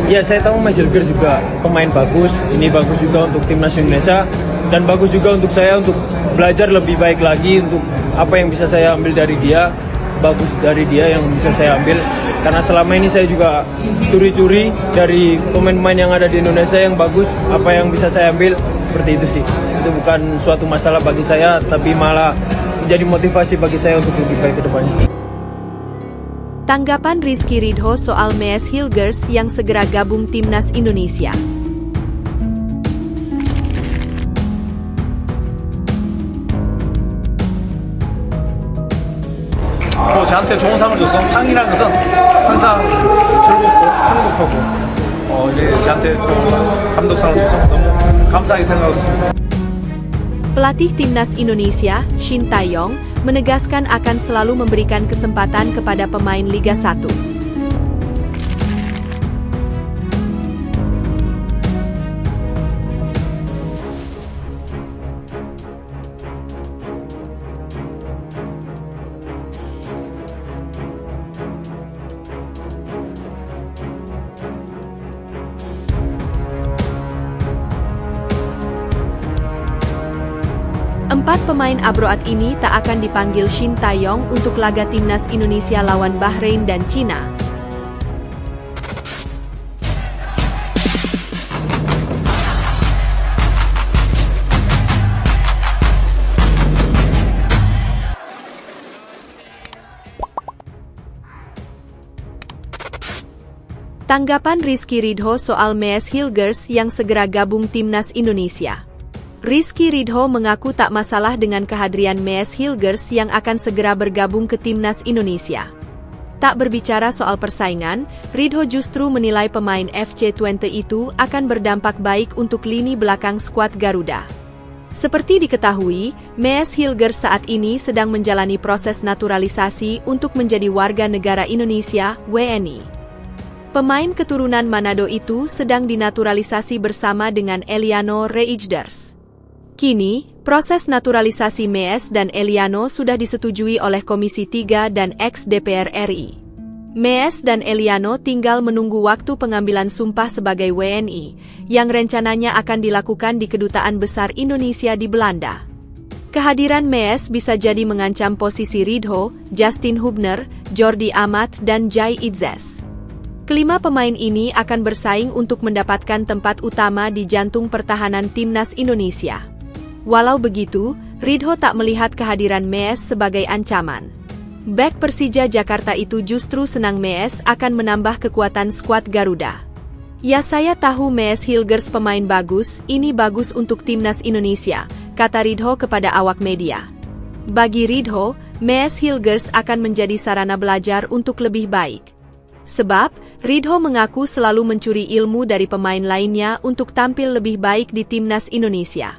Ya, saya tahu Mas Hilgers juga pemain bagus. Ini bagus juga untuk timnas Indonesia dan bagus juga untuk saya untuk belajar lebih baik lagi untuk apa yang bisa saya ambil dari dia. Bagus dari dia yang bisa saya ambil karena selama ini saya juga curi-curi dari pemain-pemain yang ada di Indonesia yang bagus. Apa yang bisa saya ambil seperti itu sih. Itu bukan suatu masalah bagi saya, tapi malah menjadi motivasi bagi saya untuk lebih baik ke depannya. Tanggapan Rizky Ridho soal Mees Hilgers yang segera gabung timnas Indonesia. 저한테 좋은 상을 줬어. 상이라는 것은 항상 즐겁고 행복하고 저한테 또 감독상을 줘서 너무 감사하게 생각하고 있습니다. Pelatih timnas Indonesia, Shin Tae-yong, menegaskan akan selalu memberikan kesempatan kepada pemain Liga 1. Empat pemain abroad ini tak akan dipanggil Shin Tae-yong untuk laga timnas Indonesia lawan Bahrain dan Cina. Tanggapan Rizky Ridho soal Mees Hilgers yang segera gabung timnas Indonesia. Rizky Ridho mengaku tak masalah dengan kehadiran Mees Hilgers yang akan segera bergabung ke timnas Indonesia. Tak berbicara soal persaingan, Ridho justru menilai pemain FC20 itu akan berdampak baik untuk lini belakang skuad Garuda. Seperti diketahui, Mees Hilgers saat ini sedang menjalani proses naturalisasi untuk menjadi warga negara Indonesia, WNI. Pemain keturunan Manado itu sedang dinaturalisasi bersama dengan Eliano Reijnders. Kini, proses naturalisasi Mees dan Eliano sudah disetujui oleh Komisi 3 dan ex-DPR RI. Mees dan Eliano tinggal menunggu waktu pengambilan sumpah sebagai WNI, yang rencananya akan dilakukan di Kedutaan Besar Indonesia di Belanda. Kehadiran Mees bisa jadi mengancam posisi Ridho, Justin Hubner, Jordi Amat, dan Jai Itzes. Kelima pemain ini akan bersaing untuk mendapatkan tempat utama di jantung pertahanan timnas Indonesia. Walau begitu, Ridho tak melihat kehadiran Mees sebagai ancaman. Bek Persija Jakarta itu justru senang Mees akan menambah kekuatan skuad Garuda. Ya, saya tahu Mees Hilgers pemain bagus, ini bagus untuk timnas Indonesia, kata Ridho kepada awak media. Bagi Ridho, Mees Hilgers akan menjadi sarana belajar untuk lebih baik. Sebab, Ridho mengaku selalu mencuri ilmu dari pemain lainnya untuk tampil lebih baik di timnas Indonesia.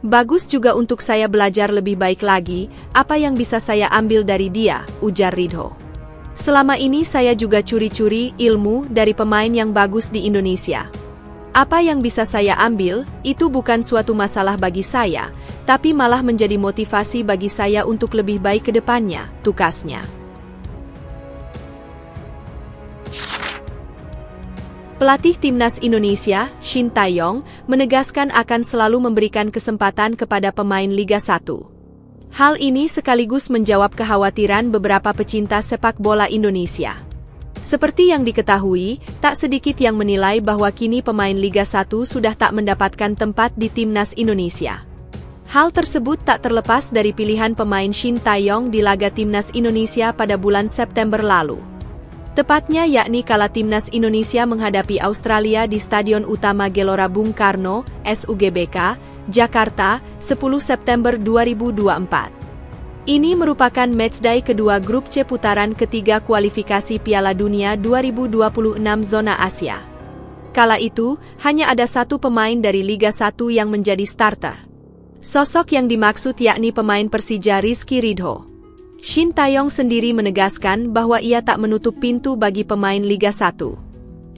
Bagus juga untuk saya belajar lebih baik lagi, apa yang bisa saya ambil dari dia, ujar Ridho. Selama ini saya juga curi-curi ilmu dari pemain yang bagus di Indonesia. Apa yang bisa saya ambil, itu bukan suatu masalah bagi saya, tapi malah menjadi motivasi bagi saya untuk lebih baik ke depannya, tukasnya. Pelatih timnas Indonesia, Shin Tae-yong, menegaskan akan selalu memberikan kesempatan kepada pemain Liga 1. Hal ini sekaligus menjawab kekhawatiran beberapa pecinta sepak bola Indonesia. Seperti yang diketahui, tak sedikit yang menilai bahwa kini pemain Liga 1 sudah tak mendapatkan tempat di timnas Indonesia. Hal tersebut tak terlepas dari pilihan pemain Shin Tae-yong di laga timnas Indonesia pada bulan September lalu. Tepatnya yakni kala timnas Indonesia menghadapi Australia di Stadion Utama Gelora Bung Karno, SUGBK, Jakarta, 10 September 2024. Ini merupakan matchday kedua grup C putaran ketiga kualifikasi Piala Dunia 2026 zona Asia. Kala itu, hanya ada satu pemain dari Liga 1 yang menjadi starter. Sosok yang dimaksud yakni pemain Persija Rizky Ridho. Shin Tae-yong sendiri menegaskan bahwa ia tak menutup pintu bagi pemain Liga 1.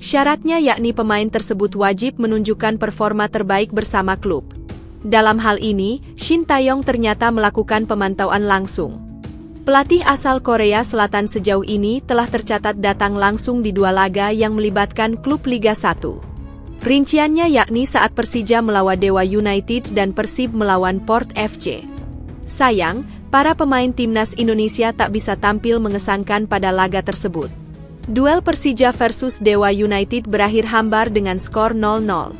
Syaratnya yakni pemain tersebut wajib menunjukkan performa terbaik bersama klub. Dalam hal ini, Shin Tae-yong ternyata melakukan pemantauan langsung. Pelatih asal Korea Selatan sejauh ini telah tercatat datang langsung di 2 laga yang melibatkan klub Liga 1. Rinciannya yakni saat Persija melawan Dewa United dan Persib melawan Port FC. Sayang, para pemain timnas Indonesia tak bisa tampil mengesankan pada laga tersebut. Duel Persija versus Dewa United berakhir hambar dengan skor 0-0.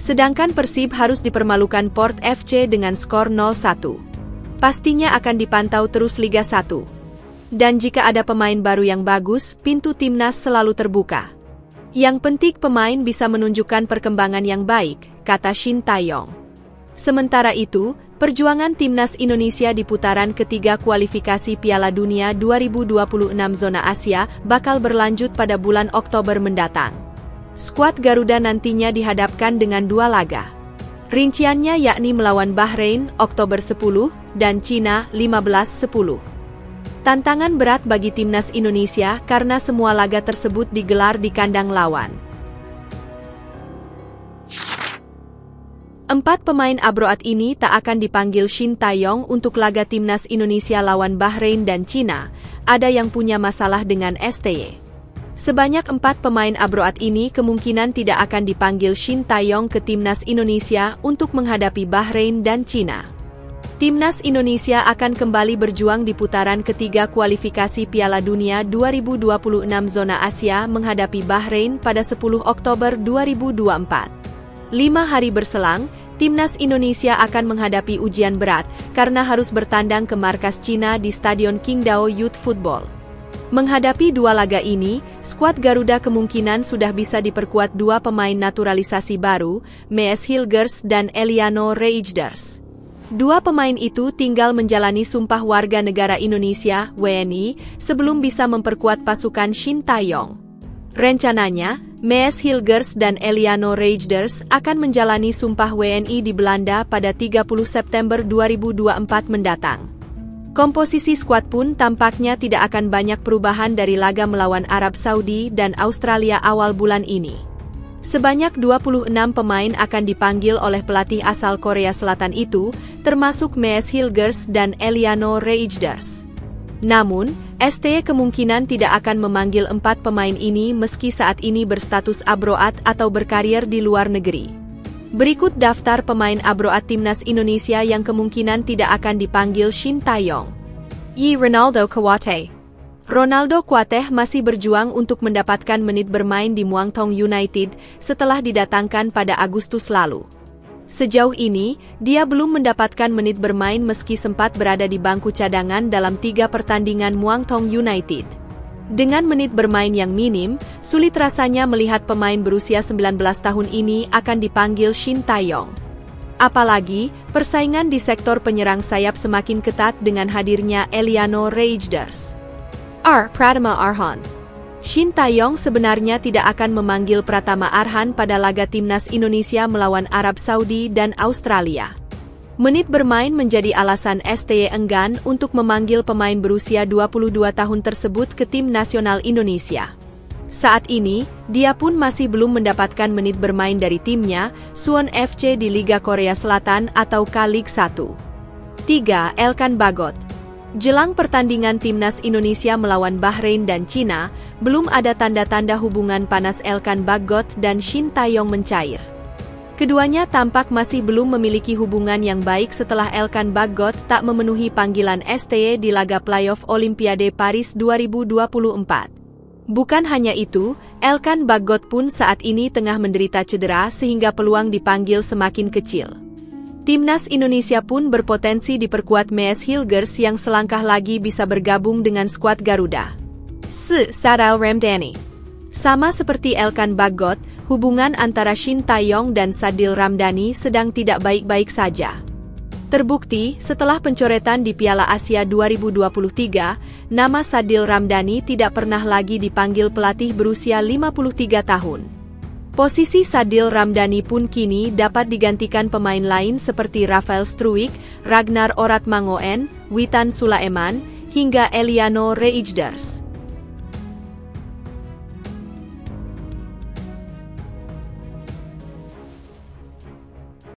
Sedangkan Persib harus dipermalukan Port FC dengan skor 0-1. Pastinya akan dipantau terus Liga 1. Dan jika ada pemain baru yang bagus, pintu timnas selalu terbuka. Yang penting pemain bisa menunjukkan perkembangan yang baik, kata Shin Tae-yong. Sementara itu, perjuangan timnas Indonesia di putaran ketiga kualifikasi Piala Dunia 2026 zona Asia bakal berlanjut pada bulan Oktober mendatang. Skuad Garuda nantinya dihadapkan dengan 2 laga. Rinciannya yakni melawan Bahrain, Oktober 10, dan Cina, 15-10. Tantangan berat bagi timnas Indonesia karena semua laga tersebut digelar di kandang lawan. 4 pemain abroad ini tak akan dipanggil Shin Tae-yong untuk laga timnas Indonesia lawan Bahrain dan Cina, ada yang punya masalah dengan STY. Sebanyak 4 pemain abroad ini kemungkinan tidak akan dipanggil Shin Tae-yong ke timnas Indonesia untuk menghadapi Bahrain dan Cina. Timnas Indonesia akan kembali berjuang di putaran ketiga kualifikasi Piala Dunia 2026 zona Asia menghadapi Bahrain pada 10 Oktober 2024. 5 hari berselang, timnas Indonesia akan menghadapi ujian berat karena harus bertandang ke markas Cina di Stadion Qingdao Youth Football. Menghadapi 2 laga ini, skuad Garuda kemungkinan sudah bisa diperkuat 2 pemain naturalisasi baru, Mees Hilgers dan Eliano Reijnders. 2 pemain itu tinggal menjalani Sumpah Warga Negara Indonesia (WNI) sebelum bisa memperkuat pasukan Shin Tae-yong. Rencananya, Mees Hilgers dan Eliano Reijnders akan menjalani Sumpah WNI di Belanda pada 30 September 2024 mendatang. Komposisi skuad pun tampaknya tidak akan banyak perubahan dari laga melawan Arab Saudi dan Australia awal bulan ini. Sebanyak 26 pemain akan dipanggil oleh pelatih asal Korea Selatan itu, termasuk Mees Hilgers dan Eliano Reijnders. Namun, STY kemungkinan tidak akan memanggil 4 pemain ini meski saat ini berstatus abroad atau berkarir di luar negeri. Berikut daftar pemain abroad timnas Indonesia yang kemungkinan tidak akan dipanggil Shin Tae-yong. Ronaldo Kuateh. Ronaldo Kuateh masih berjuang untuk mendapatkan menit bermain di Muangthong United setelah didatangkan pada Agustus lalu. Sejauh ini, dia belum mendapatkan menit bermain meski sempat berada di bangku cadangan dalam 3 pertandingan Muangthong United. Dengan menit bermain yang minim, sulit rasanya melihat pemain berusia 19 tahun ini akan dipanggil Shin Tae-yong. Apalagi, persaingan di sektor penyerang sayap semakin ketat dengan hadirnya Eliano Reijnders. Pratama Arhan. Shin Tae-yong sebenarnya tidak akan memanggil Pratama Arhan pada laga timnas Indonesia melawan Arab Saudi dan Australia. Menit bermain menjadi alasan STY enggan untuk memanggil pemain berusia 22 tahun tersebut ke tim nasional Indonesia. Saat ini, dia pun masih belum mendapatkan menit bermain dari timnya, Suwon FC di Liga Korea Selatan atau K-League 1. 3. Elkan Bagot. Jelang pertandingan timnas Indonesia melawan Bahrain dan Cina, belum ada tanda-tanda hubungan panas Elkan Bagot dan Shin Tae-yong mencair. Keduanya tampak masih belum memiliki hubungan yang baik setelah Elkan Bagot tak memenuhi panggilan STY di laga playoff Olimpiade Paris 2024. Bukan hanya itu, Elkan Bagot pun saat ini tengah menderita cedera sehingga peluang dipanggil semakin kecil. Timnas Indonesia pun berpotensi diperkuat Mees Hilgers yang selangkah lagi bisa bergabung dengan skuad Garuda. Sadil Ramdhani. Sama seperti Elkan Bagot, hubungan antara Shin Tae-yong dan Sadil Ramdhani sedang tidak baik-baik saja. Terbukti, setelah pencoretan di Piala Asia 2023, nama Sadil Ramdhani tidak pernah lagi dipanggil pelatih berusia 53 tahun. Posisi Sadil Ramdhani pun kini dapat digantikan pemain lain seperti Rafael Struijk, Ragnar Oratmangoen, Witan Sulaiman, hingga Eliano Reijnders.